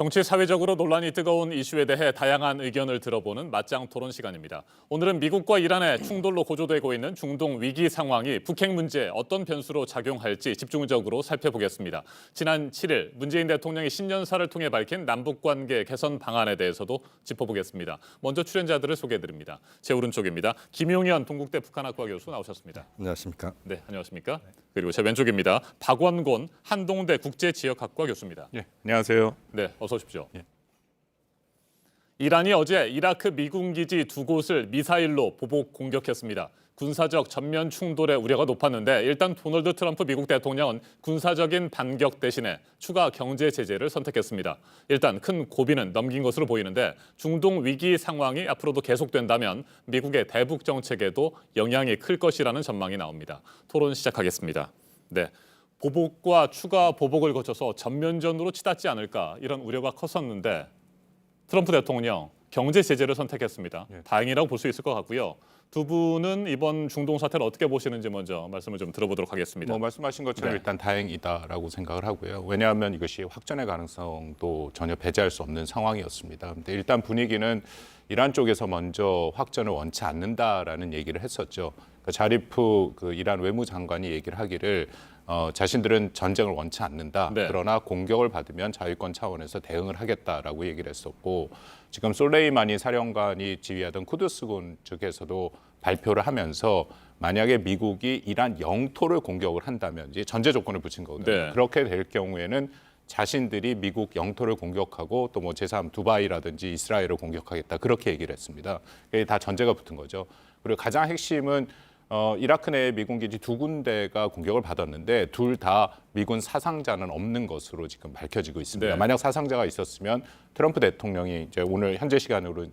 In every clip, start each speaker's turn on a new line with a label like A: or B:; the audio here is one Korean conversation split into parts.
A: 정치 사회적으로 논란이 뜨거운 이슈에 대해 다양한 의견을 들어보는 맞짱 토론 시간입니다. 오늘은 미국과 이란의 충돌로 고조되고 있는 중동 위기 상황이 북핵 문제에 어떤 변수로 작용할지 집중적으로 살펴보겠습니다. 지난 7일 문재인 대통령이 신년사를 통해 밝힌 남북관계 개선 방안에 대해서도 짚어보겠습니다. 먼저 출연자들을 소개해드립니다. 제 오른쪽입니다. 김용현 동국대 북한학과 교수 나오셨습니다.
B: 안녕하십니까?
A: 네, 안녕하십니까? 그리고 제 왼쪽입니다. 박원곤 한동대 국제지역학과 교수입니다.
C: 예, 안녕하세요.
A: 네, 어서 오십시오.
C: 예.
A: 이란이 어제 이라크 미군 기지 두 곳을 미사일로 보복 공격했습니다. 군사적 전면 충돌의 우려가 높았는데 일단 도널드 트럼프 미국 대통령은 군사적인 반격 대신에 추가 경제 제재를 선택했습니다. 일단 큰 고비는 넘긴 것으로 보이는데 중동 위기 상황이 앞으로도 계속된다면 미국의 대북 정책에도 영향이 클 것이라는 전망이 나옵니다. 토론 시작하겠습니다. 네. 보복과 추가 보복을 거쳐서 전면전으로 치닫지 않을까 이런 우려가 컸었는데 트럼프 대통령 경제 제재를 선택했습니다.
C: 예.
A: 다행이라고 볼 수 있을 것 같고요. 두 분은 이번 중동 사태를 어떻게 보시는지 먼저 말씀을 좀 들어보도록 하겠습니다.
C: 말씀하신 것처럼
A: 네.
C: 일단 다행이다라고 생각을 하고요. 왜냐하면 이것이 확전의 가능성도 전혀 배제할 수 없는 상황이었습니다. 근데 일단 분위기는 이란 쪽에서 먼저 확전을 원치 않는다라는 얘기를 했었죠. 그러니까 자리프 이란 외무장관이 얘기를 하기를 자신들은 전쟁을 원치 않는다.
A: 네.
C: 그러나 공격을 받으면 자위권 차원에서 대응을 하겠다라고 얘기를 했었고 지금 솔레이마니 사령관이 지휘하던 쿠드스군 측에서도 발표를 하면서 만약에 미국이 이란 영토를 공격을 한다면 이제 전제 조건을 붙인 거거든요.
A: 네.
C: 그렇게 될 경우에는 자신들이 미국 영토를 공격하고 또 뭐 제3 두바이라든지 이스라엘을 공격하겠다 그렇게 얘기를 했습니다. 이게 다 전제가 붙은 거죠. 그리고 가장 핵심은 이라크 내 미군 기지 두 군데가 공격을 받았는데 둘 다 미군 사상자는 없는 것으로 지금 밝혀지고 있습니다.
A: 네.
C: 만약 사상자가 있었으면 트럼프 대통령이 이제 오늘 현재 시간으로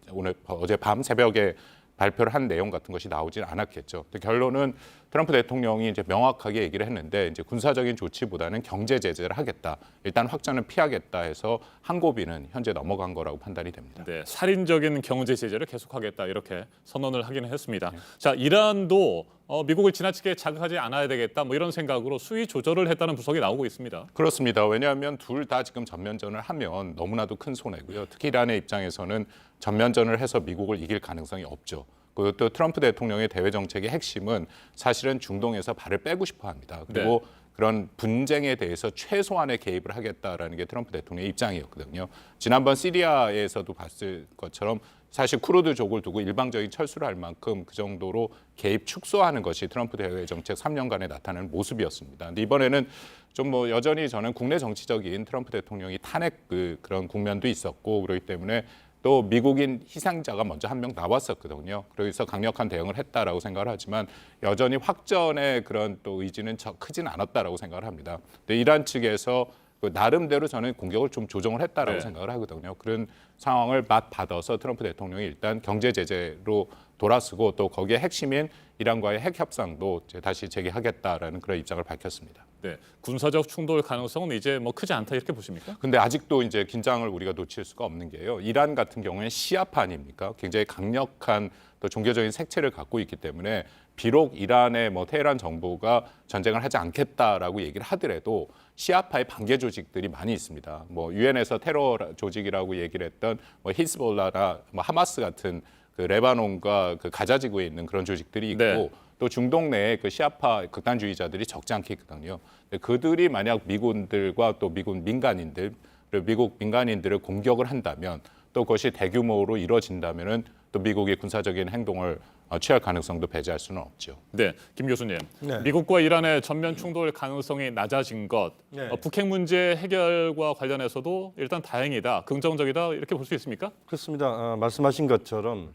C: 어제 밤 새벽에 발표를 한 내용 같은 것이 나오진 않았겠죠. 근데 결론은 트럼프 대통령이 이제 명확하게 얘기를 했는데 이제 군사적인 조치보다는 경제 제재를 하겠다. 일단 확전은 피하겠다 해서 한 고비는 현재 넘어간 거라고 판단이 됩니다.
A: 네, 살인적인 경제 제재를 계속하겠다 이렇게 선언을 하기는 했습니다. 자, 이란도 미국을 지나치게 자극하지 않아야 되겠다 뭐 이런 생각으로 수위 조절을 했다는 부석이 나오고 있습니다.
C: 그렇습니다. 왜냐하면 둘 다 지금 전면전을 하면 너무나도 큰 손해고요. 특히 이란의 입장에서는 전면전을 해서 미국을 이길 가능성이 없죠. 그리고 또 트럼프 대통령의 대외 정책의 핵심은 사실은 중동에서 발을 빼고 싶어 합니다. 그리고
A: 네.
C: 그런 분쟁에 대해서 최소한의 개입을 하겠다라는 게 트럼프 대통령의 입장이었거든요. 지난번 시리아에서도 봤을 것처럼 사실 쿠르드족을 두고 일방적인 철수를 할 만큼 그 정도로 개입 축소하는 것이 트럼프 대외 정책 3년간에 나타나는 모습이었습니다. 근데 이번에는 좀 여전히 저는 국내 정치적인 트럼프 대통령이 탄핵 그런 국면도 있었고 그렇기 때문에 또 미국인 희생자가 먼저 한 명 나왔었거든요. 그래서 강력한 대응을 했다라고 생각을 하지만 여전히 확전의 그런 또 의지는 크진 않았다라고 생각을 합니다. 근데 이란 측에서 나름대로 저는 공격을 좀 조정을 했다라고
A: 네.
C: 생각을 하거든요. 그런 상황을 맛받아서 트럼프 대통령이 일단 경제 제재로 돌아서고 또 거기에 핵심인 이란과의 핵 협상도 다시 재개하겠다라는 그런 입장을 밝혔습니다.
A: 네, 군사적 충돌 가능성은 이제 뭐 크지 않다 이렇게 보십니까?
C: 근데 아직도 이제 긴장을 우리가 놓칠 수가 없는 게요. 이란 같은 경우에는 시아파 아닙니까? 굉장히 강력한 또 종교적인 색채를 갖고 있기 때문에 비록 이란의 테헤란 정부가 전쟁을 하지 않겠다라고 얘기를 하더라도 시아파의 반개 조직들이 많이 있습니다. 유엔에서 테러 조직이라고 얘기를 했던 히즈볼라나 하마스 같은 그 레바논과 그 가자 지구에 있는 그런 조직들이 있고
A: 네.
C: 또 중동 내에 그 시아파 극단주의자들이 적지 않게 있거든요. 그들이 만약 미군들과 또 미군 민간인들, 그리고 미국 민간인들을 공격을 한다면 또 그것이 대규모로 이루어진다면은 또 미국이 군사적인 행동을 취할 가능성도 배제할 수는 없죠.
A: 네, 김 교수님.
B: 네.
A: 미국과 이란의 전면 충돌 가능성이 낮아진 것,
B: 네.
A: 북핵 문제 해결과 관련해서도 일단 다행이다, 긍정적이다 이렇게 볼 수 있습니까?
B: 그렇습니다. 말씀하신 것처럼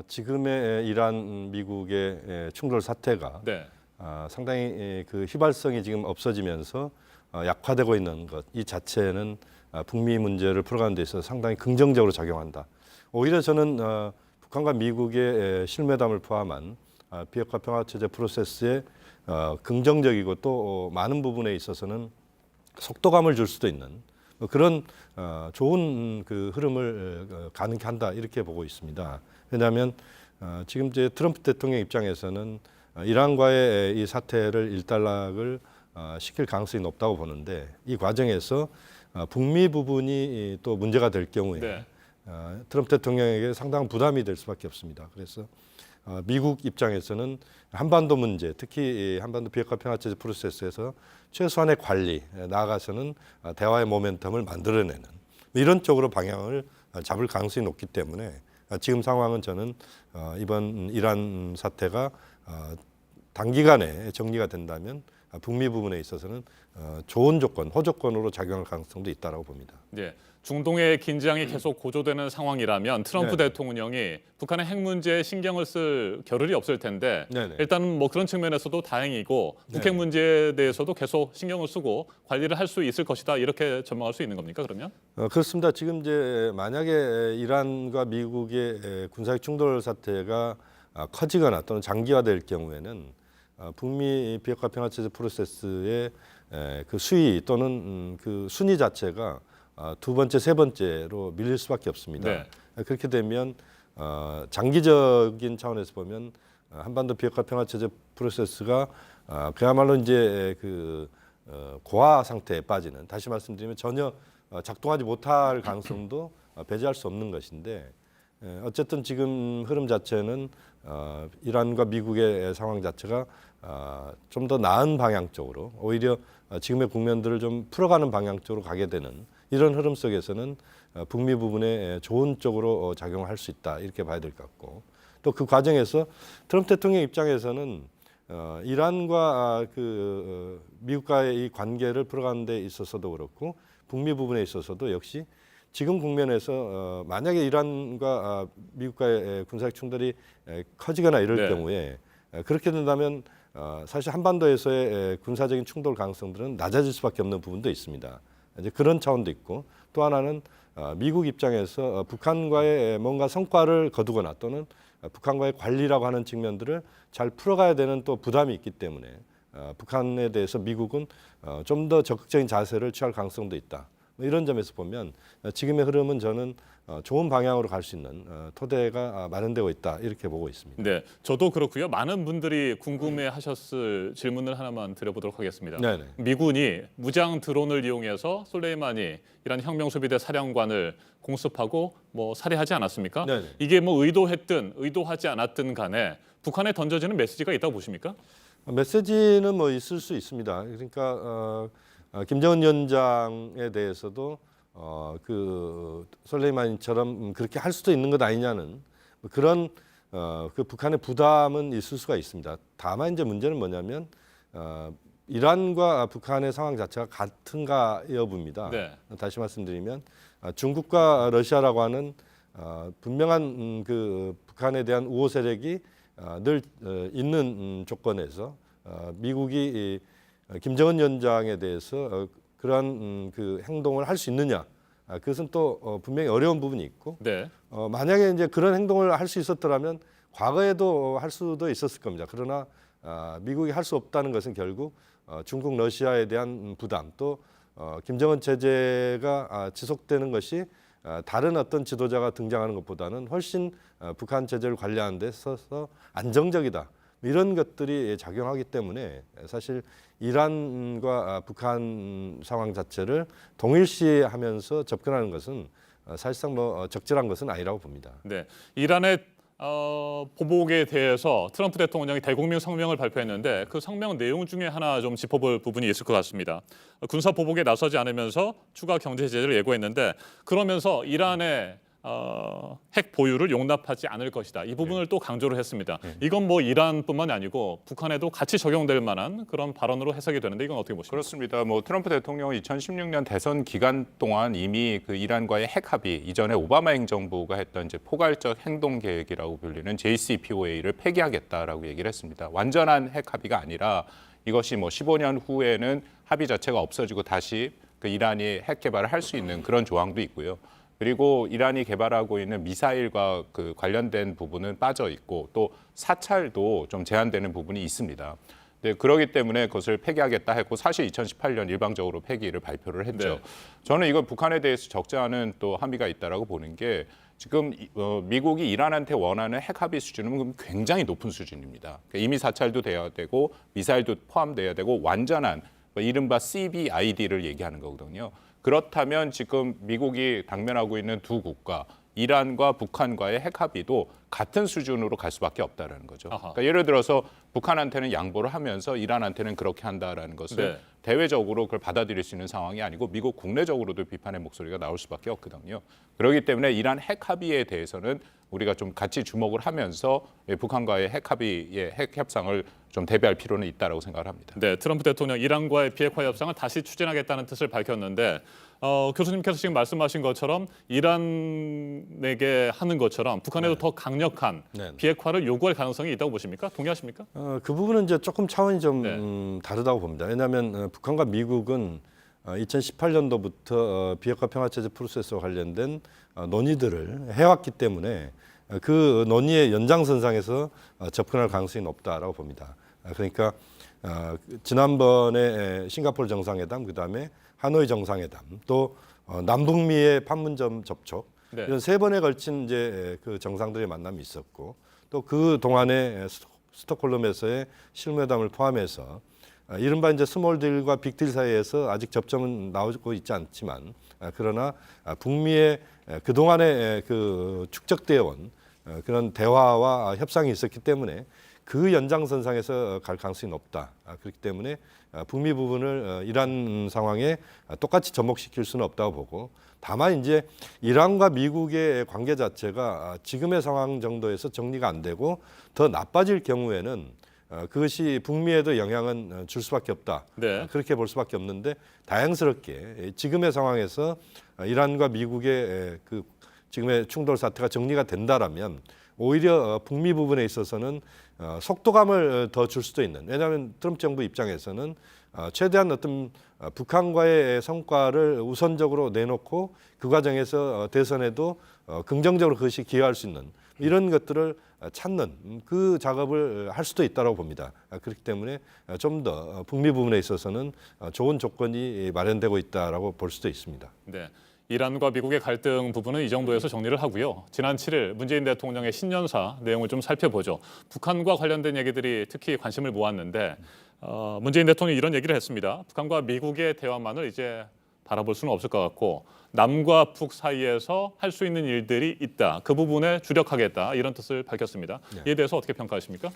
B: 지금의 이란 미국의 충돌 사태가
A: 네,
B: 상당히 그 휘발성이 지금 없어지면서 약화되고 있는 것 이 자체는 북미 문제를 풀어가는 데 있어서 상당히 긍정적으로 작용한다. 오히려 저는 북한과 미국의 실무회담을 포함한 비핵화 평화 체제 프로세스에 긍정적이고 또 많은 부분에 있어서는 속도감을 줄 수도 있는 그런 좋은 그 흐름을 가능케 한다 이렇게 보고 있습니다. 왜냐하면 지금 이제 트럼프 대통령 입장에서는 이란과의 이 사태를 일단락을 시킬 가능성이 높다고 보는데 이 과정에서 북미 부분이 또 문제가 될 경우에
A: 네.
B: 트럼프 대통령에게 상당한 부담이 될 수밖에 없습니다. 그래서 미국 입장에서는 한반도 문제, 특히 이 한반도 비핵화 평화체제 프로세스에서 최소한의 관리, 나아가서는 대화의 모멘텀을 만들어내는 이런 쪽으로 방향을 잡을 가능성이 높기 때문에 지금 상황은 저는 이번 이란 사태가 단기간에 정리가 된다면 북미 부분에 있어서는 좋은 조건, 호조건으로 작용할 가능성도 있다고 봅니다.
A: 네. 중동의 긴장이 계속 고조되는 상황이라면 트럼프
B: 네.
A: 대통령이 북한의 핵 문제에 신경을 쓸 겨를이 없을 텐데
B: 네네.
A: 일단은 뭐 그런 측면에서도 다행이고 북핵
B: 네네.
A: 문제에 대해서도 계속 신경을 쓰고 관리를 할 수 있을 것이다 이렇게 전망할 수 있는 겁니까 그러면?
B: 그렇습니다. 지금 이제 만약에 이란과 미국의 군사적 충돌 사태가 커지거나 또는 장기화될 경우에는 북미 비핵화 평화체제 프로세스의 그 수위 또는 그 순위 자체가 두 번째, 세 번째로 밀릴 수밖에 없습니다.
A: 네.
B: 그렇게 되면 장기적인 차원에서 보면 한반도 비핵화 평화체제 프로세스가 그야말로 이제 그 고화 상태에 빠지는, 다시 말씀드리면 전혀 작동하지 못할 가능성도 배제할 수 없는 것인데, 어쨌든 지금 흐름 자체는 이란과 미국의 상황 자체가 좀 더 나은 방향 쪽으로, 오히려 지금의 국면들을 좀 풀어가는 방향 쪽으로 가게 되는 이런 흐름 속에서는 북미 부분에 좋은 쪽으로 작용할 수 있다 이렇게 봐야 될 것 같고, 또 그 과정에서 트럼프 대통령 입장에서는 이란과 미국과의 이 관계를 풀어가는 데 있어서도 그렇고 북미 부분에 있어서도 역시 지금 국면에서 만약에 이란과 미국과의 군사적 충돌이 커지거나 이럴
A: 네.
B: 경우에 그렇게 된다면 사실 한반도에서의 군사적인 충돌 가능성들은 낮아질 수밖에 없는 부분도 있습니다. 이제 그런 차원도 있고, 또 하나는 미국 입장에서 북한과의 뭔가 성과를 거두거나 또는 북한과의 관리라고 하는 측면들을 잘 풀어가야 되는 또 부담이 있기 때문에 북한에 대해서 미국은 좀 더 적극적인 자세를 취할 가능성도 있다. 이런 점에서 보면 지금의 흐름은 저는 좋은 방향으로 갈 수 있는 토대가 마련되고 있다 이렇게 보고 있습니다.
A: 네, 저도 그렇고요. 많은 분들이 궁금해하셨을 질문을 하나만 드려보도록 하겠습니다.
B: 네네.
A: 미군이 무장 드론을 이용해서 솔레이마니 이란 혁명수비대 사령관을 공습하고 뭐 살해하지 않았습니까?
B: 네네.
A: 이게 뭐 의도했든 의도하지 않았든 간에 북한에 던져지는 메시지가 있다고 보십니까?
B: 메시지는 뭐 있을 수 있습니다. 그러니까 김정은 위원장에 대해서도 그 솔레이마니처럼 그렇게 할 수도 있는 것 아니냐는 그런 그 북한의 부담은 있을 수가 있습니다. 다만 이제 문제는 뭐냐면 이란과 북한의 상황 자체가 같은가 여부입니다.
A: 네.
B: 다시 말씀드리면 중국과 러시아라고 하는 분명한 그 북한에 대한 우호 세력이 늘 있는 조건에서 미국이 김정은 위원장에 대해서 그러한 그 행동을 할 수 있느냐, 그것은 또 분명히 어려운 부분이 있고,
A: 네.
B: 만약에 이제 그런 행동을 할 수 있었더라면 과거에도 할 수도 있었을 겁니다. 그러나 미국이 할 수 없다는 것은 결국 중국, 러시아에 대한 부담, 또 김정은 체제가 지속되는 것이 다른 어떤 지도자가 등장하는 것보다는 훨씬 북한 체제를 관리하는 데 있어서 안정적이다. 이런 것들이 작용하기 때문에 사실 이란과 북한 상황 자체를 동일시하면서 접근하는 것은 사실상 뭐 적절한 것은 아니라고 봅니다.
A: 네. 이란의 보복에 대해서 트럼프 대통령이 대국민 성명을 발표했는데 그 성명 내용 중에 하나 좀 짚어볼 부분이 있을 것 같습니다. 군사 보복에 나서지 않으면서 추가 경제 제재를 예고했는데, 그러면서 이란의 핵 보유를 용납하지 않을 것이다. 이 부분을 또 강조를 했습니다. 이건 뭐 이란뿐만이 아니고 북한에도 같이 적용될 만한 그런 발언으로 해석이 되는데 이건 어떻게 보십니까?
C: 그렇습니다. 뭐 트럼프 대통령은 2016년 대선 기간 동안 이미 그 이란과의 핵 합의, 이전에 오바마 행정부가 했던 이제 포괄적 행동 계획이라고 불리는 JCPOA를 폐기하겠다라고 얘기를 했습니다. 완전한 핵 합의가 아니라 이것이 뭐 15년 후에는 합의 자체가 없어지고 다시 그 이란이 핵 개발을 할 수 있는 그런 조항도 있고요. 그리고 이란이 개발하고 있는 미사일과 그 관련된 부분은 빠져 있고, 또 사찰도 좀 제한되는 부분이 있습니다. 네, 그렇기 때문에 그것을 폐기하겠다 했고, 사실 2018년 일방적으로 폐기를 발표를 했죠.
A: 네.
C: 저는 이건 북한에 대해서 적지 않은 또 함의가 있다라고 보는 게, 지금 미국이 이란한테 원하는 핵 합의 수준은 굉장히 높은 수준입니다. 그러니까 이미 사찰도 돼야 되고 미사일도 포함돼야 되고 완전한 이른바 CBID를 얘기하는 거거든요. 그렇다면 지금 미국이 당면하고 있는 두 국가 이란과 북한과의 핵 합의도 같은 수준으로 갈 수밖에 없다라는 거죠. 그러니까 예를 들어서 북한한테는 양보를 하면서 이란한테는 그렇게 한다라는 것은
A: 네.
C: 대외적으로 그걸 받아들일 수 있는 상황이 아니고 미국 국내적으로도 비판의 목소리가 나올 수밖에 없거든요. 그렇기 때문에 이란 핵 합의에 대해서는 우리가 좀 같이 주목을 하면서 북한과의 핵 합의의 핵 협상을 좀 대비할 필요는 있다라고 생각을 합니다.
A: 네, 트럼프 대통령 이란과의 비핵화 협상을 다시 추진하겠다는 뜻을 밝혔는데 교수님께서 지금 말씀하신 것처럼 이란에게 하는 것처럼 북한에도 더 강력한
B: 네.
A: 비핵화를 요구할 가능성이 있다고 보십니까? 동의하십니까?
B: 그 부분은 이제 조금 차원이 좀
A: 네.
B: 다르다고 봅니다. 왜냐하면 북한과 미국은 2018년도부터 비핵화 평화체제 프로세스와 관련된 논의들을 해왔기 때문에 그 논의의 연장선상에서 접근할 가능성이 높다라고 봅니다. 그러니까 지난번에 싱가포르 정상회담, 그다음에 하노이 정상회담, 또 남북미의 판문점 접촉
A: 네.
B: 이런 세 번에 걸친 이제 그 정상들의 만남이 있었고 또 그 동안에 스톡홀름에서의 실무회담을 포함해서 이른바 이제 스몰 딜과 빅 딜 사이에서 아직 접점은 나오고 있지 않지만 그러나 북미의 그 동안에 그 축적되어 온 그런 대화와 협상이 있었기 때문에 그 연장선상에서 갈 가능성이 높다. 그렇기 때문에 북미 부분을 이란 상황에 똑같이 접목시킬 수는 없다고 보고 다만 이제 이란과 미국의 관계 자체가 지금의 상황 정도에서 정리가 안 되고 더 나빠질 경우에는 그것이 북미에도 영향은 줄 수밖에 없다.
A: 네.
B: 그렇게 볼 수밖에 없는데 다행스럽게 지금의 상황에서 이란과 미국의 그 지금의 충돌 사태가 정리가 된다라면 오히려 북미 부분에 있어서는 속도감을 더 줄 수도 있는. 왜냐하면 트럼프 정부 입장에서는 최대한 어떤 북한과의 성과를 우선적으로 내놓고 그 과정에서 대선에도 긍정적으로 그것이 기여할 수 있는 이런 것들을 찾는 그 작업을 할 수도 있다고 봅니다. 그렇기 때문에 좀 더 북미 부분에 있어서는 좋은 조건이 마련되고 있다라고 볼 수도 있습니다.
A: 네. 이란과 미국의 갈등 부분은 이 정도에서 정리를 하고요. 지난 7일 문재인 대통령의 신년사 내용을 좀 살펴보죠. 북한과 관련된 얘기들이 특히 관심을 모았는데 문재인 대통령이 이런 얘기를 했습니다. 북한과 미국의 대화만을 이제 바라볼 수는 없을 것 같고 남과 북 사이에서 할 수 있는 일들이 있다. 그 부분에 주력하겠다. 이런 뜻을 밝혔습니다. 이에 대해서 어떻게 평가하십니까?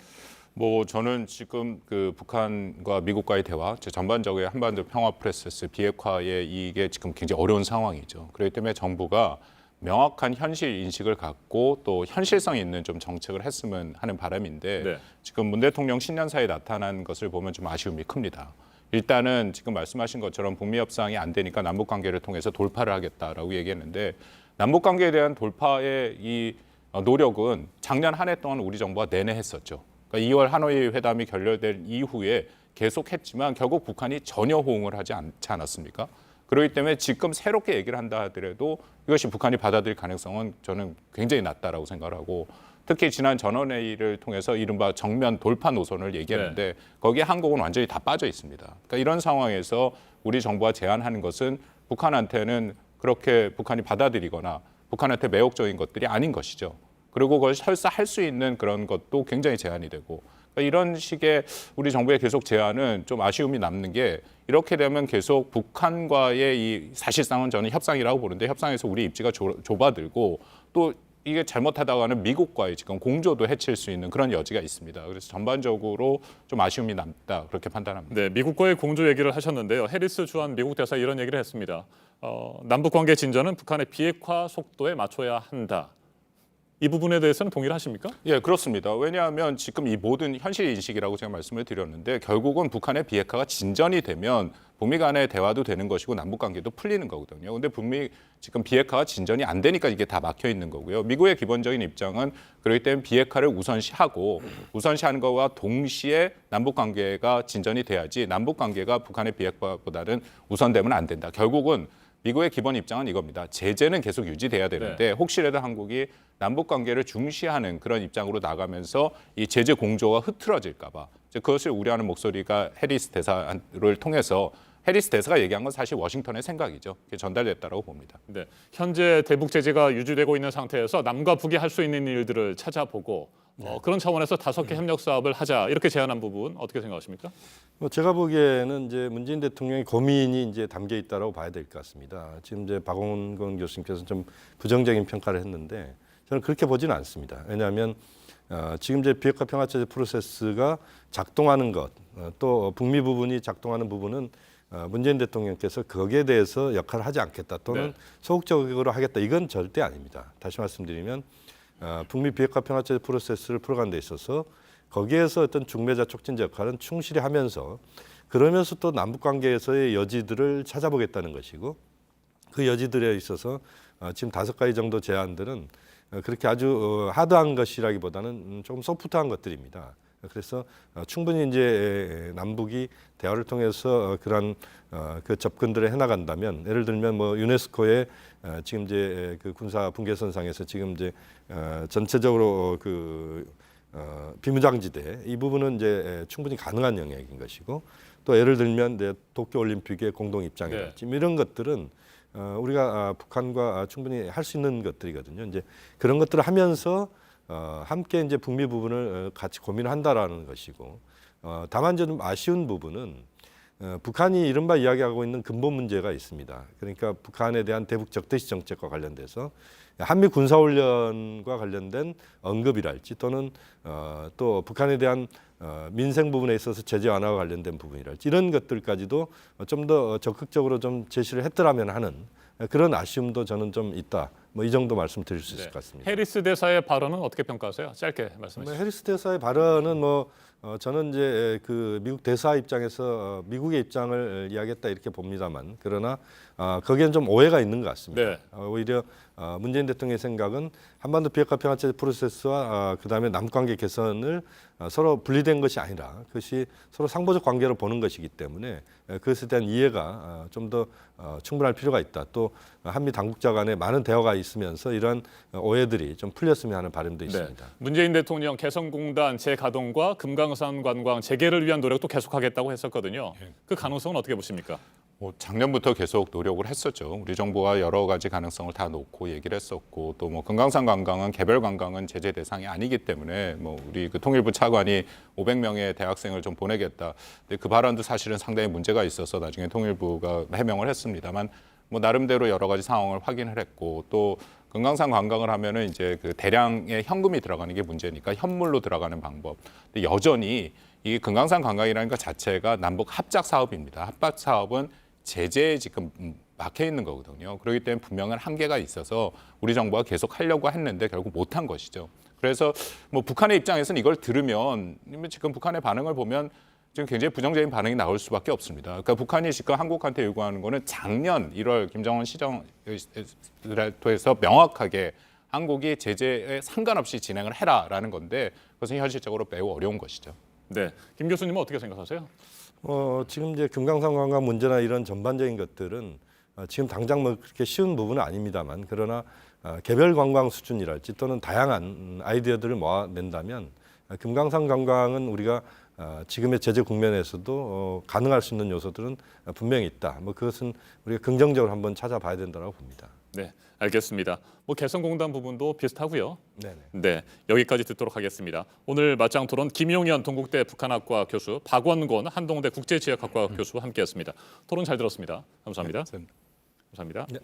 C: 뭐 저는 지금 그 북한과 미국과의 대화, 전반적인 한반도 평화 프로세스 비핵화의 이게 지금 굉장히 어려운 상황이죠. 그렇기 때문에 정부가 명확한 현실 인식을 갖고 또 현실성 있는 좀 정책을 했으면 하는 바람인데
A: 네.
C: 지금 문 대통령 신년사에 나타난 것을 보면 좀 아쉬움이 큽니다. 일단은 지금 말씀하신 것처럼 북미 협상이 안 되니까 남북 관계를 통해서 돌파를 하겠다라고 얘기했는데 남북 관계에 대한 돌파의 이 노력은 작년 한 해 동안 우리 정부가 내내 했었죠. 그러니까 2월 하노이 회담이 결렬된 이후에 계속했지만 결국 북한이 전혀 호응을 하지 않지 않았습니까? 그렇기 때문에 지금 새롭게 얘기를 한다 하더라도 이것이 북한이 받아들일 가능성은 저는 굉장히 낮다라고 생각을 하고 특히 지난 전원회의를 통해서 이른바 정면 돌파 노선을 얘기했는데 거기에 한국은 완전히 다 빠져 있습니다. 그러니까 이런 상황에서 우리 정부가 제안하는 것은 북한한테는 그렇게 북한이 받아들이거나 북한한테 매혹적인 것들이 아닌 것이죠. 그리고 그걸 설사 할 수 있는 그런 것도 굉장히 제한이 되고 그러니까 이런 식의 우리 정부의 계속 제안은 좀 아쉬움이 남는 게 이렇게 되면 계속 북한과의 이 사실상은 저는 협상이라고 보는데 협상에서 우리 입지가 좁아들고 또 이게 잘못하다가는 미국과의 지금 공조도 해칠 수 있는 그런 여지가 있습니다. 그래서 전반적으로 좀 아쉬움이 남다 그렇게 판단합니다.
A: 네, 미국과의 공조 얘기를 하셨는데요. 해리스 주한 미국 대사 이런 얘기를 했습니다. 남북 관계 진전은 북한의 비핵화 속도에 맞춰야 한다. 이 부분에 대해서는 동의를 하십니까?
C: 예, 그렇습니다. 왜냐하면 지금 이 모든 현실 인식이라고 제가 말씀을 드렸는데 결국은 북한의 비핵화가 진전이 되면 북미 간의 대화도 되는 것이고 남북 관계도 풀리는 거거든요. 근데 북미 지금 비핵화가 진전이 안 되니까 이게 다 막혀 있는 거고요. 미국의 기본적인 입장은 그렇기 때문에 비핵화를 우선시하고 우선시하는 것과 동시에 남북 관계가 진전이 돼야지 남북 관계가 북한의 비핵화보다는 우선되면 안 된다. 결국은 미국의 기본 입장은 이겁니다. 제재는 계속 유지돼야 되는데 혹시라도 한국이 남북 관계를 중시하는 그런 입장으로 나가면서 이 제재 공조가 흐트러질까 봐 그것을 우려하는 목소리가 해리스 대사를 통해서 해리스 대사가 얘기한 건 사실 워싱턴의 생각이죠. 그게 전달됐다고 봅니다.
A: 네, 현재 대북 제재가 유지되고 있는 상태에서 남과 북이 할 수 있는 일들을 찾아보고 그런 차원에서 5개 협력 사업을 하자 이렇게 제안한 부분 어떻게 생각하십니까?
B: 뭐 제가 보기에는 이제 문재인 대통령의 고민이 이제 담겨 있다라고 봐야 될 것 같습니다. 지금 이제 박원건 교수님께서 좀 부정적인 평가를 했는데 저는 그렇게 보지는 않습니다. 왜냐하면 지금 이제 비핵화 평화체제 프로세스가 작동하는 것, 또 북미 부분이 작동하는 부분은 문재인 대통령께서 거기에 대해서 역할을 하지 않겠다 또는
A: 네.
B: 소극적으로 하겠다 이건 절대 아닙니다. 다시 말씀드리면 북미 비핵화 평화체제 프로세스를 풀어가는 데 있어서 거기에서 어떤 중매자 촉진자 역할은 충실히 하면서 그러면서 또 남북 관계에서의 여지들을 찾아보겠다는 것이고 그 여지들에 있어서 지금 5가지 정도 제안들은 그렇게 아주 하드한 것이라기보다는 조금 소프트한 것들입니다. 그래서 충분히 이제 남북이 대화를 통해서 그런 그 접근들을 해나간다면 예를 들면 뭐 유네스코의 지금 이제 그 군사 분계선상에서 지금 이제 전체적으로 그 비무장지대 이 부분은 이제 충분히 가능한 영역인 것이고 또 예를 들면 이제 도쿄올림픽의 공동 입장이랄지 이런 것들은 우리가 북한과 충분히 할 수 있는 것들이거든요. 이제 그런 것들을 하면서 함께 이제 북미 부분을 같이 고민을 한다라는 것이고 다만 좀 아쉬운 부분은 북한이 이른바 이야기하고 있는 근본 문제가 있습니다. 그러니까 북한에 대한 대북 적대시 정책과 관련돼서 한미 군사훈련과 관련된 언급이랄지 또는 또 북한에 대한 민생 부분에 있어서 제재 완화와 관련된 부분이랄지 이런 것들까지도 좀 더 적극적으로 좀 제시를 했더라면 하는 그런 아쉬움도 저는 좀 있다. 뭐 이 정도 말씀드릴 수 있을 것 같습니다.
A: 해리스 대사의 발언은 어떻게 평가하세요? 짧게 말씀해 주시죠.
B: 해리스 대사의 발언은 뭐 저는 이제 그 미국 대사 입장에서 미국의 입장을 이야기했다 이렇게 봅니다만 그러나 거기에는 좀 오해가 있는 것 같습니다.
A: 네.
B: 오히려 문재인 대통령의 생각은 한반도 비핵화 평화체제 프로세스와 그다음에 남관계 개선을 서로 분리된 것이 아니라 그것이 서로 상보적 관계로 보는 것이기 때문에 그것에 대한 이해가 좀 더 충분할 필요가 있다. 또 한미 당국자 간에 많은 대화가 있으면서 이러한 오해들이 좀 풀렸으면 하는 바람도 있습니다.
A: 문재인 대통령 개성공단 재가동과 금강산 관광 재개를 위한 노력도 계속하겠다고 했었거든요. 그 가능성은 어떻게 보십니까?
C: 뭐 작년부터 계속 노력을 했었죠. 우리 정부가 여러 가지 가능성을 다 놓고 얘기를 했었고 또 뭐 금강산 관광은 개별 관광은 제재 대상이 아니기 때문에 뭐 우리 그 통일부 차관이 500명의 대학생을 좀 보내겠다. 근데 그 발언도 사실은 상당히 문제가 있어서 나중에 통일부가 해명을 했습니다만 뭐 나름대로 여러 가지 상황을 확인을 했고 또 금강산 관광을 하면은 이제 그 대량의 현금이 들어가는 게 문제니까 현물로 들어가는 방법. 근데 여전히 이 금강산 관광이라는 것 자체가 남북 합작 사업입니다. 합작 사업은 제재에 지금 막혀 있는 거거든요. 그렇기 때문에 분명한 한계가 있어서 우리 정부가 계속 하려고 했는데 결국 못한 것이죠. 그래서 뭐 북한의 입장에서는 이걸 들으면 지금 북한의 반응을 보면 지금 굉장히 부정적인 반응이 나올 수밖에 없습니다. 그러니까 북한이 지금 한국한테 요구하는 거는 작년 1월 김정은 시정에서 명확하게 한국이 제재에 상관없이 진행을 해라라는 건데 그것은 현실적으로 매우 어려운 것이죠.
A: 네, 김 교수님은 어떻게 생각하세요?
B: 지금 이제 금강산 관광 문제나 이런 전반적인 것들은 지금 당장 뭐 그렇게 쉬운 부분은 아닙니다만 그러나 개별 관광 수준이랄지 또는 다양한 아이디어들을 모아낸다면 금강산 관광은 우리가 지금의 제재 국면에서도 가능할 수 있는 요소들은 분명히 있다. 뭐 그것은 우리가 긍정적으로 한번 찾아봐야 된다고 봅니다.
A: 네, 알겠습니다. 뭐 개성공단 부분도 비슷하고요.
B: 네네.
A: 네, 여기까지 듣도록 하겠습니다. 오늘 맞짱 토론 김용현 동국대 북한학과 교수, 박원권 한동대 국제지역학과 교수와 함께했습니다. 토론 잘 들었습니다. 감사합니다. 감사합니다.
B: 네.